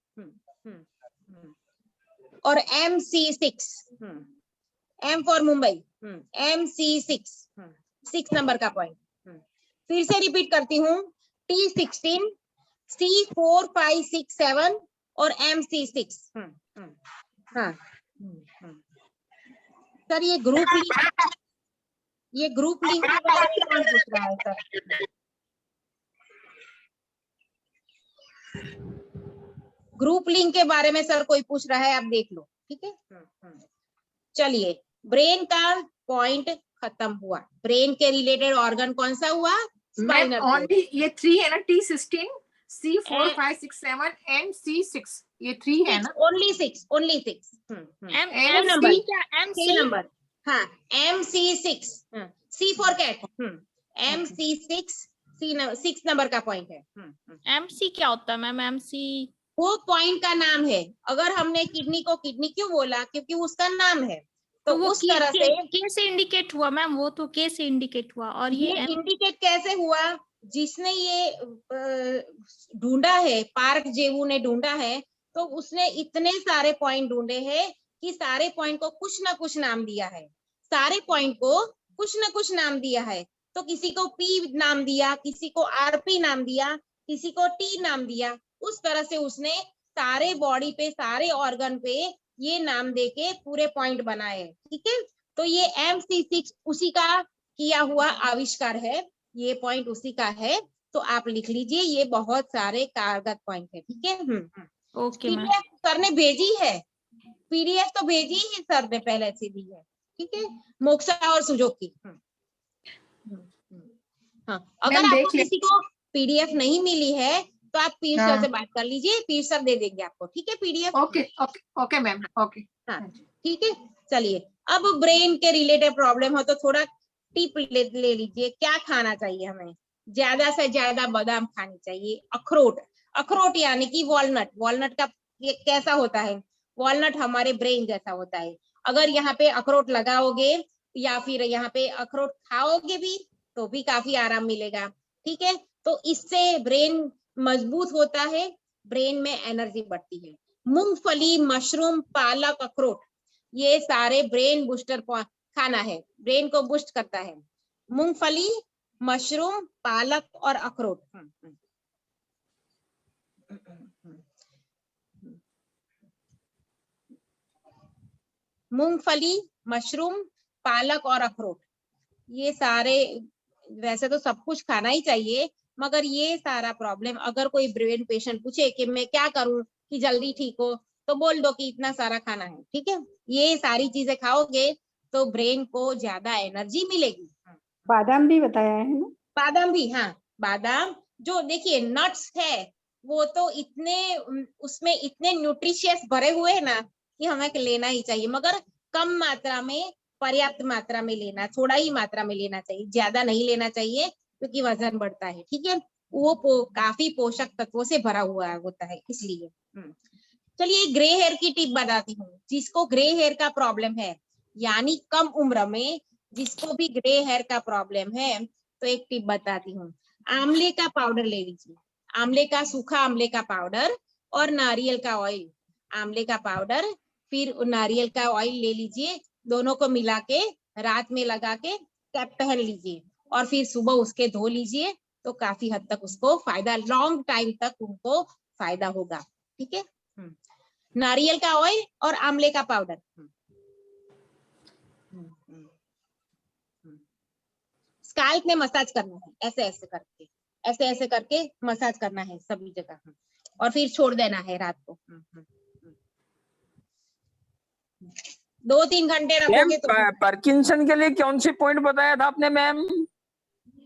और MC6, M for Mumbai, MC6, 6 number का पॉइंट। फिर से रिपीट करती हूँ, T16, C4, 5, 6, 7 और MC6। हाँ सर ये ग्रुप लिंक के बारे में कौन पूछ रहा है सर? ग्रुप लिंक के बारे में सर कोई पूछ रहा है, आप देख लो, ठीक है। चलिए ब्रेन का पॉइंट खत्म हुआ। ब्रेन के रिलेटेड ऑर्गन कौन सा हुआ? Spinal cord.
ये 3 है ना, T16, C4, 5, 6, 7 and C6, ये 3 है ना?
only 6 number. हाँ MC6, C for cat, MC6, 6 number का पॉइंट है।
MC क्या होता है मैम? MC
वो पॉइंट का नाम है। अगर हमने किडनी को किडनी क्यों बोला? क्योंकि उसका नाम है। तो
वो
उस तरह से
कैसे इंडिकेट हुआ मैम? वो तो कैसे इंडिकेट हुआ? और ये
इंडिकेट कैसे हुआ? जिसने ये ढूंढा है, पार्क जेवू ने ढूंढा है, तो उसने इतने सारे पॉइंट ढूंढे हैं कि सारे पॉइंट को कुछ ना कुछ नाम दिया है। सारे पॉइंट को कुछ ना कुछ नाम दिया है। तो किसी को P नाम दिया, किसी को RP नाम दिया, किसी को T नाम दिया। उस तरह से उसने सारे बॉडी पे, सारे ऑर्गन पे ये नाम देके पूरे पॉइंट बनाए, ठीक है। तो ये MC6 उसी का किया हुआ आविष्कार है, ये पॉइंट उसी का है। तो आप लिख लीजिए, ये बहुत सारे कारगर पॉइंट है, ठीक है।
Okay ma'am.
पीडीएफ सर ने भेजी है, पीडीएफ तो भेजी ही सर ने पहले से दी है, ठीक है, मोक्सा और सुजोकी। हाँ अगर आपको किसी को पीडीएफ नहीं मिली है तो आप पीर सर से बात कर लीजिए, पीर सर दे देंगे आपको, ठीक है पीडीएफ।
ओके मैम, ओके
हाँ ठीक है। चलिए अब ब्रेन के रिलेटेड प्रॉब्लम हो तो थोड़ा टिप ले लीजिए। क्या खाना चाहिए हमें? ज्यादा से ज्यादा बादाम खानी चाहिए। अखरोट यानी कि वॉलनट का कैसा होता है? वॉलनट हमारे ब्रेन जैसा होता है। अगर यहाँ पे अखरोट लगाओगे या फिर यहाँ पे अखरोट खाओगे भी तो भी काफी आराम मिलेगा, ठीक है। तो इससे ब्रेन मजबूत होता है, ब्रेन में एनर्जी बढ़ती है। मूंगफली, मशरूम, पालक, अखरोट, ये सारे ब्रेन बूस्टर खाना है, ब्रेन को बूस्ट करता है। मूंगफली, मशरूम, पालक और अखरोट। मूंगफली, मशरूम, पालक और अखरोट, ये सारे, वैसे तो सब कुछ खाना ही चाहिए, मगर ये सारा प्रॉब्लम अगर कोई ब्रेन पेशेंट पूछे कि मैं क्या करूं कि जल्दी ठीक हो, तो बोल दो कि इतना सारा खाना है, ठीक है। ये सारी चीजें खाओगे तो ब्रेन को ज्यादा एनर्जी मिलेगी।
बादाम भी बताया है ना?
बादाम भी, हाँ, बादाम जो देखिए नट्स है वो तो इतने उसमें इतने न्यूट्रिशियस भरे हुए हैं ना कि हमें लेना ही चाहिए, मगर कम मात्रा में, पर्याप्त मात्रा में लेना, थोड़ा ही मात्रा में लेना चाहिए, ज्यादा नहीं लेना चाहिए क्योंकि वजन बढ़ता है। ठीक है, वो काफी पोषक तत्वों से भरा हुआ होता है इसलिए। चलिए ग्रे हेयर की टिप बताती हूँ। जिसको ग्रे हेयर का प्रॉब्लम है, यानी कम उम्र में जिसको भी ग्रे हेयर का प्रॉब्लम है, तो एक टिप बताती हूँ। आंवले का पाउडर ले लीजिए, आंवले का, सूखा आंवले का पाउडर और नारियल का ऑयल। आंवले का पाउडर फिर नारियल का ऑयल ले लीजिए, दोनों को मिला के रात में लगा के कैप पहन लीजिए और फिर सुबह उसके धो लीजिए, तो काफी हद तक उसको फायदा, लॉन्ग टाइम तक उनको फायदा होगा। ठीक है, नारियल का ऑयल और आंवले का पाउडर। स्काल्प में मसाज करना है, ऐसे ऐसे करके मसाज करना है सभी जगह, और फिर छोड़ देना है रात को। 2-3 घंटे रखोगे तो।
पार्किंसन के लिए कौन सी पॉइंट बताया था आपने मैम?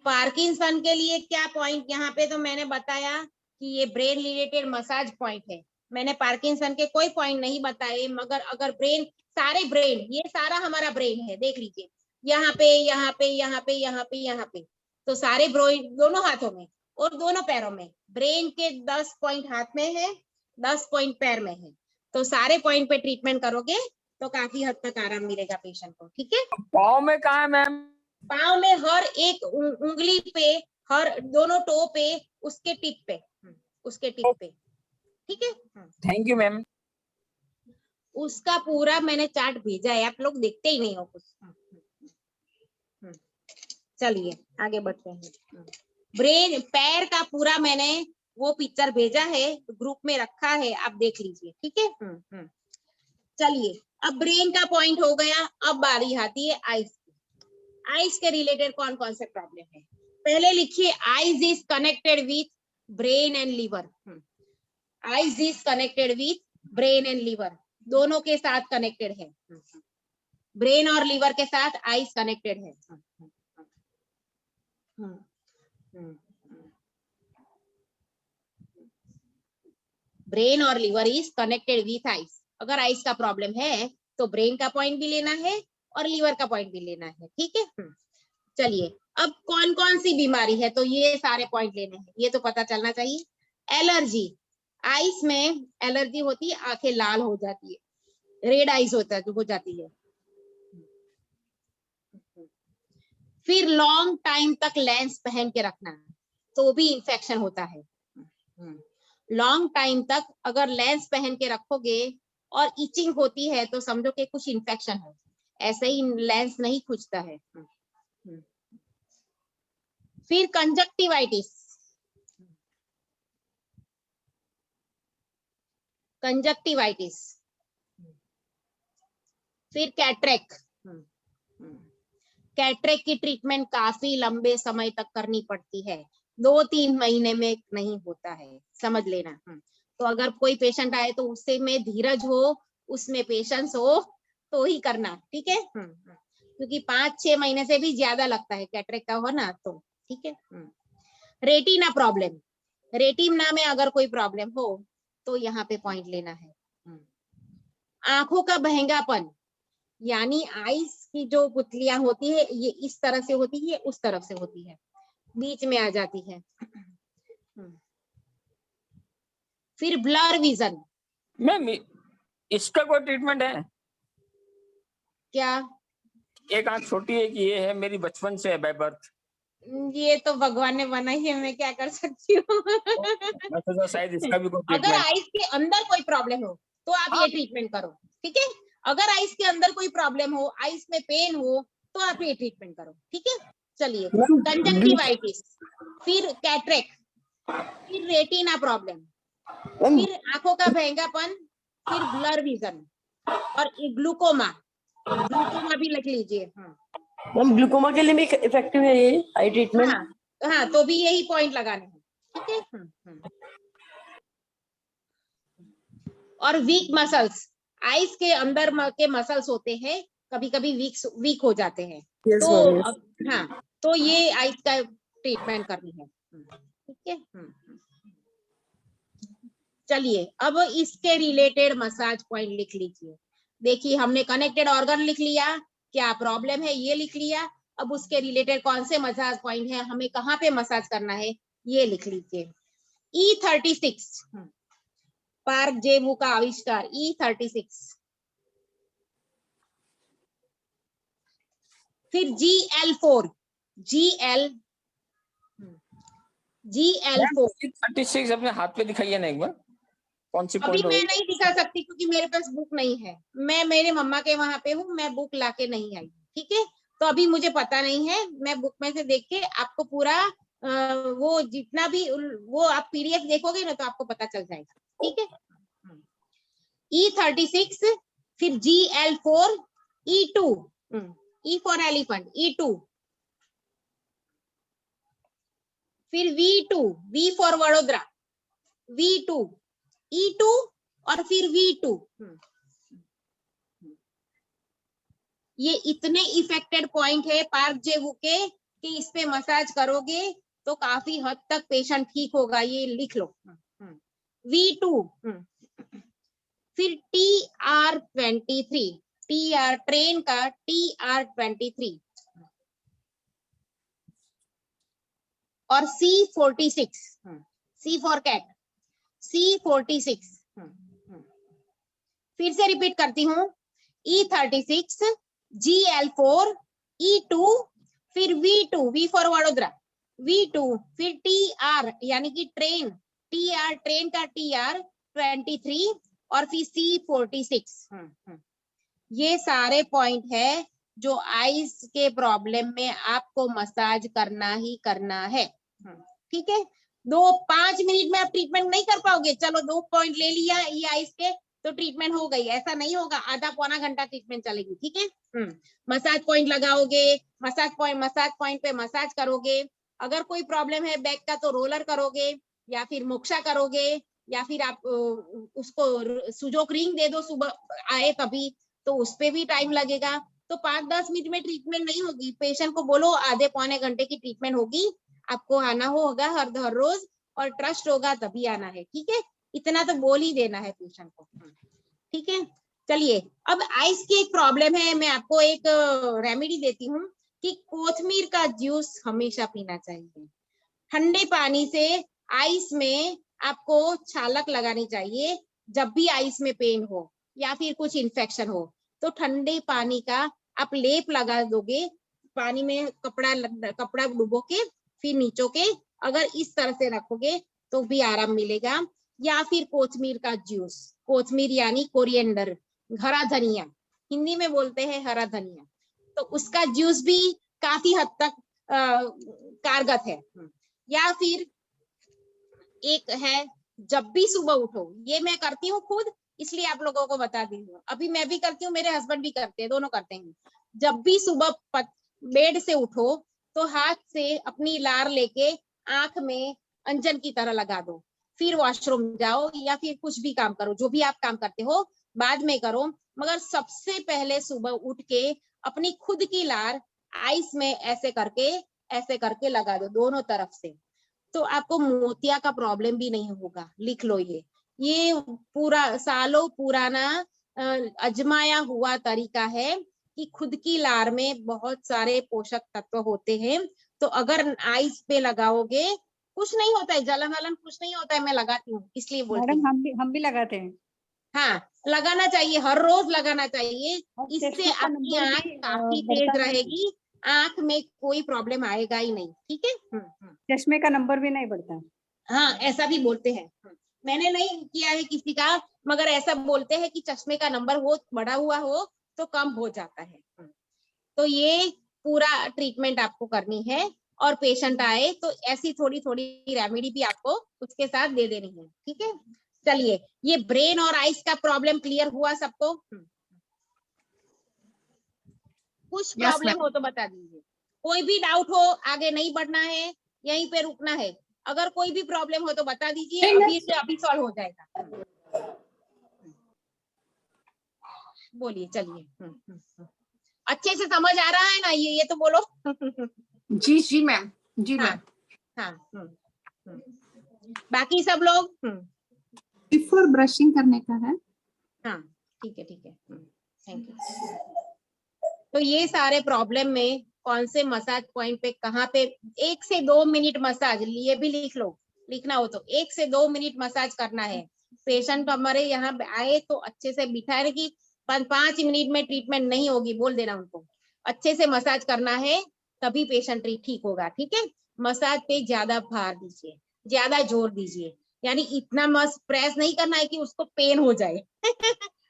पार्किंसन के लिए क्या पॉइंट, यहाँ पे तो मैंने बताया कि ये ब्रेन रिलेटेड मसाज पॉइंट है। मैंने पार्किंसन के कोई पॉइंट नहीं बताए, मगर अगर ब्रेन, सारे ब्रेन, ये सारा हमारा ब्रेन है, देख लीजिए, यहाँ पे, यहाँ पे, यहाँ पे, यहाँ पे, यहाँ पे, तो सारे ब्रेन, दोनों हाथों में और दोनों पैरों में, ब्रेन के 10 पॉइंट हाथ में है, 10 पॉइंट पैर में है, तो सारे पॉइंट पे ट्रीटमेंट करोगे तो काफी हद तक आराम मिलेगा पेशेंट को। ठीक है,
पाँव में कहाँ है मैम?
पाँव में हर एक उंगली पे, हर दोनों टो पे, उसके टिप पे, उसके टिप पे। ठीक है,
थैंक यू मैम।
उसका पूरा मैंने चार्ट भेजा है, आप लोग देखते ही नहीं हो कुछ। चलिए आगे बढ़ते हैं। ब्रेन, पैर का पूरा मैंने वो पिक्चर भेजा है, ग्रुप में रखा है, आप देख लीजिए। ठीक है, चलिए अब ब्रेन का पॉइंट हो गया, अब बारी आती है आईज की। आईज के रिलेटेड कौन कौन से प्रॉब्लम है, पहले लिखिए, eyes is connected with brain and liver. Eyes is connected with brain and liver, दोनों के साथ कनेक्टेड है, ब्रेन और लीवर के साथ आईज कनेक्टेड है। ब्रेन और liver is connected with eyes. अगर आईज का प्रॉब्लम है तो ब्रेन का पॉइंट भी लेना है और लीवर का पॉइंट भी लेना है। ठीक है, चलिए अब कौन कौन सी बीमारी है, तो ये सारे पॉइंट लेने हैं, ये तो पता चलना चाहिए। एलर्जी, आईज में एलर्जी होती है, आंखें लाल हो जाती है, रेड आईज हो जाती है। फिर लॉन्ग टाइम तक लेंस पहन के रखना, तो भी इंफेक्शन होता है। लॉन्ग टाइम तक अगर लेंस पहन के रखोगे और इचिंग होती है तो समझो कि कुछ इंफेक्शन है, ऐसे ही लेंस नहीं खुजता है। फिर कंजक्टिवाइटिस, कंजक्टिवाइटिस, फिर कैटरेक्ट। कैटरेक्ट की ट्रीटमेंट काफी लंबे समय तक करनी पड़ती है, 2-3 महीने में नहीं होता है, समझ लेना। तो अगर कोई पेशेंट आए तो उससे में धीरज हो, उसमें पेशेंस हो तो ही करना। ठीक है, क्योंकि 5-6 महीने से भी ज्यादा लगता है कैटरेक्ट का हो ना तो। ठीक है, रेटिना प्रॉब्लम, रेटिना में अगर कोई प्रॉब्लम हो तो यहाँ पे पॉइंट लेना है। आंखों का बहंगापन, यानी आईज की जो पुतलियां होती है, ये इस तरह से होती है, उस तरफ से होती है, बीच में आ जाती है। फिर ब्लर विजन।
मैम इसका कोई ट्रीटमेंट है
क्या?
एक आंख छोटी है कि ये है, मेरी बचपन से है बाय बर्थ।
ये तो भगवान ने बनाई है, मैं क्या कर सकती हूँ।
तो शायद इसका भी कोई
अगर
ट्रीटमेंट।
आईज के अंदर कोई प्रॉब्लम हो तो आप ये ट्रीटमेंट करो। ठीक है, अगर आईज के अंदर कोई प्रॉब्लम हो, आईज में पेन हो, तो आप ये ट्रीटमेंट करो। ठीक है, चलिए कंजक्टिवाइटिस, फिर कैटरेक्ट, फिर रेटिना प्रॉब्लम, फिर आंखों का बहंगापन, फिर ब्लर विजन और ग्लूकोमा। ग्लूकोमा भी लिख लीजिए।
मैम ग्लूकोमा के लिए भी इफेक्टिव है ये आई ट्रीटमेंट?
हाँ, तो भी यही पॉइंट लगाने हैं। ठीक है, और वीक मसल्स, आईज के अंदर के मसल्स होते हैं कभी कभी वीक हो जाते हैं।
Yes,
तो
ma'am, yes.
हाँ, तो ये आइस का ट्रीटमेंट करनी है। ठीक है। चलिए अब इसके रिलेटेड मसाज पॉइंट लिख लीजिए। देखिए हमने कनेक्टेड ऑर्गन लिख लिया, क्या प्रॉब्लम है ये लिख लिया। अब उसके रिलेटेड कौन से मसाज पॉइंट है, हमें कहाँ पे मसाज करना है ये लिख लीजिए। E36 पार्क जे-वू का आविष्कार E36। फिर GL4 GL4
36 अपने हाथ पे दिखाइए ना एक बार, कौन सी
अभी
पॉइंट
मैं
होगी?
नहीं दिखा सकती क्योंकि मेरे पास बुक नहीं है। मैं मेरे मम्मा के वहां पे हूँ, मैं बुक लाके नहीं आई। ठीक है, तो अभी मुझे पता नहीं है। मैं बुक में से देख के आपको पूरा वो जितना भी वो आप पीडीएफ देखोगे ना तो आपको पता चल जाएगा। ठीक है। E36 फिर GL4 E2 E for elephant E2 फिर V2 V for Vadodara V2 E2 और फिर V2। ये इतने इफेक्टेड पॉइंट है पार्क जे-वू के कि इस पे मसाज करोगे तो काफी हद तक पेशेंट ठीक होगा। ये लिख लो V2 फिर TR23 TR ट्रेन का TR23 और C46 C for cat C46। फिर से रिपीट करती हूँ E36 GL4 E2 फिर V2 V for Vadodara V2 फिर TR यानी कि ट्रेन TR ट्रेन का TR23 और फिर C46। ये सारे पॉइंट है जो आइस के प्रॉब्लम में आपको मसाज करना ही करना है। ठीक है, 5 मिनट में आप ट्रीटमेंट नहीं कर पाओगे। चलो 2 पॉइंट ले लिया ये आइस के तो ट्रीटमेंट हो गई, ऐसा नहीं होगा। आधा पौना घंटा ट्रीटमेंट चलेगी। ठीक है। मसाज पॉइंट लगाओगे, मसाज पॉइंट पे मसाज करोगे। अगर कोई प्रॉब्लम है बैक का तो रोलर करोगे या फिर मोक्सा करोगे या फिर आप उसको सुजोक रिंग दे दो सुबह आए कभी, तो उस पे भी टाइम लगेगा। तो 5-10 मिनट में ट्रीटमेंट नहीं होगी। पेशेंट को बोलो आधे पौने घंटे की ट्रीटमेंट होगी, आपको आना होगा हर रोज और ट्रस्ट होगा तभी आना है। ठीक है, इतना तो बोल ही देना है पेशेंट को। ठीक है, चलिए अब आइस की एक प्रॉब्लम है, मैं आपको एक रेमेडी देती हूँ कि कोथमीर का जूस हमेशा पीना चाहिए। ठंडे पानी से आइस में आपको छालक लगानी चाहिए। जब भी आइस में पेन हो या फिर कुछ इन्फेक्शन हो तो ठंडे पानी का आप लेप लगा दोगे, पानी में कपड़ा डुबो के फिर नीचो के अगर इस तरह से रखोगे तो भी आराम मिलेगा। या फिर कोथमीर का जूस, कोथमीर यानी कोरिएंडर, हरा धनिया, हिंदी में बोलते हैं हरा धनिया, तो उसका जूस भी काफी हद तक कारगर है। या फिर एक है जब भी सुबह उठो, ये मैं करती हूँ खुद इसलिए आप लोगों को बता दी हूँ। अभी मैं भी करती हूँ, मेरे हस्बैंड भी करते हैं, दोनों करते हैं। जब भी सुबह बेड से उठो तो हाथ से अपनी लार लेके आंख में अंजन की तरह लगा दो, फिर वॉशरूम जाओ या फिर कुछ भी काम करो, जो भी आप काम करते हो बाद में करो, मगर सबसे पहले सुबह उठ के अपनी खुद की लार आइस में ऐसे करके लगा दो दोनों तरफ से, तो आपको मोतिया का प्रॉब्लम भी नहीं होगा। लिख लो ये पूरा सालों पुराना अजमाया हुआ तरीका है कि खुद की लार में बहुत सारे पोषक तत्व होते हैं। तो अगर आइस पे लगाओगे कुछ नहीं होता है, जलन वलन कुछ नहीं होता है, मैं लगाती हूँ इसलिए बोलती हूँ।
मैडम हम भी लगाते हैं।
हाँ, लगाना चाहिए, हर रोज लगाना चाहिए। इससे आपकी आंख काफी तेज रहेगी, आंख में कोई प्रॉब्लम आएगा ही नहीं। ठीक है,
चश्मे का नंबर भी नहीं बढ़ता है।
हाँ, ऐसा भी बोलते हैं। मैंने नहीं किया है किसी का, मगर ऐसा बोलते हैं कि चश्मे का नंबर हो बढ़ा हुआ हो तो कम हो जाता है। तो ये पूरा ट्रीटमेंट आपको करनी है और पेशेंट आए तो ऐसी थोड़ी थोड़ी रेमेडी भी आपको उसके साथ दे देनी है। ठीक है, चलिए ये ब्रेन और आइस का प्रॉब्लम क्लियर हुआ सबको? कुछ प्रॉब्लम हो तो बता दीजिए। कोई भी डाउट हो, आगे नहीं बढ़ना है, यहीं पे रुकना है। अगर कोई भी प्रॉब्लम हो तो बता दीजिए, अभी सॉल्व हो जाएगा। बोलिए, चलिए। अच्छे से समझ आ रहा है ना? ये तो बोलो।
जी मैम, जी
हाँ,
मैम।
हाँ। बाकी सब लोग
बिफोर ब्रशिंग करने का है।
हाँ, ठीक है, थैंक यू। तो ये सारे प्रॉब्लम में कौन से मसाज पॉइंट पे कहाँ पे 1 से 2 मिनट मसाज, ये भी लिख लो, लिखना हो तो 1 से 2 मिनट मसाज करना है। पेशेंट हमारे यहाँ आए तो अच्छे से बिठाने की 5 मिनट में ट्रीटमेंट नहीं होगी, बोल देना उनको। अच्छे से मसाज करना है, तभी पेशेंट ठीक होगा। ठीक है, मसाज पे ज्यादा भार दीजिए, ज्यादा जोर दीजिए, यानी इतना मस्त प्रेस नहीं करना है कि उसको पेन हो जाए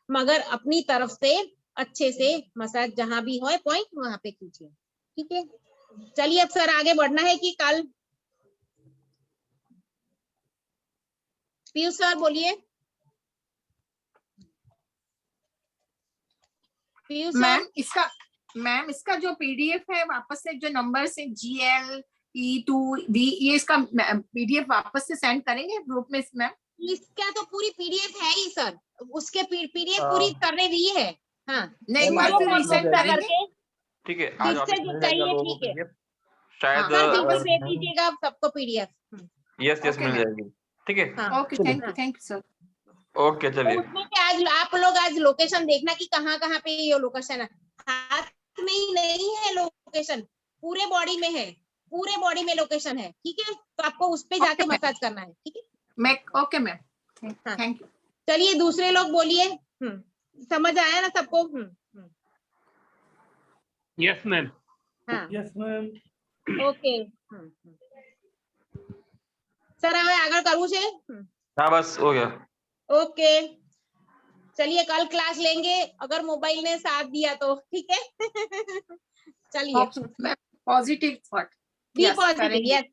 मगर अपनी तरफ से अच्छे से मसाज जहां भी हो पॉइंट वहां पे कीजिए। ठीक है, चलिए अब सर आगे बढ़ना है कि कल? पीयूष सर बोलिए। पीयूष सर।
मैम इसका जो पीडीएफ है वापस से जो नंबर से GL E2V ये इसका पीडीएफ वापस से सेंड करेंगे ग्रुप में मैम?
इसका तो पूरी पीडीएफ है ही सर, उसके पीडीएफ पूरी करने दी है। हाँ,
नहीं, एक बार फिर रीसेंड करेंगे।
ठीक है, आज
जिससे
वापस
जो
मिल
चाहिए,
जाएगा लोगों
ठीक है।
को PDF, शायद
सर वापस दे दीजिएगा आप सबको पीडीएफ।
यस मिल जाएगी। ठीक है,
हाँ,
okay, thank you sir.
Okay चलिए।
उसमें से आज आप लोग आज लोकेशन देखना कि कहाँ पे ये लोकेशन है। हाथ में ही नहीं है लोकेशन, पूरे बॉडी में है, पूरे बॉडी में लोकेशन है। ठीक है, तो आपको उस पे जाके मसाज करना है। ठीक है,
ओके मैम, थैंक यू।
चलिए दूसरे लोग बोलिए। समझ आया ना सबको?
Yes ma'am.
हाँ,
यस मैम।
ओके। सर હવે આગળ કરવું છે?
हाँ बस हो गया।
ओके, चलिए कल क्लास लेंगे अगर मोबाइल ने साथ दिया तो। ठीक है चलिए,
positive thought,
be positive, yes.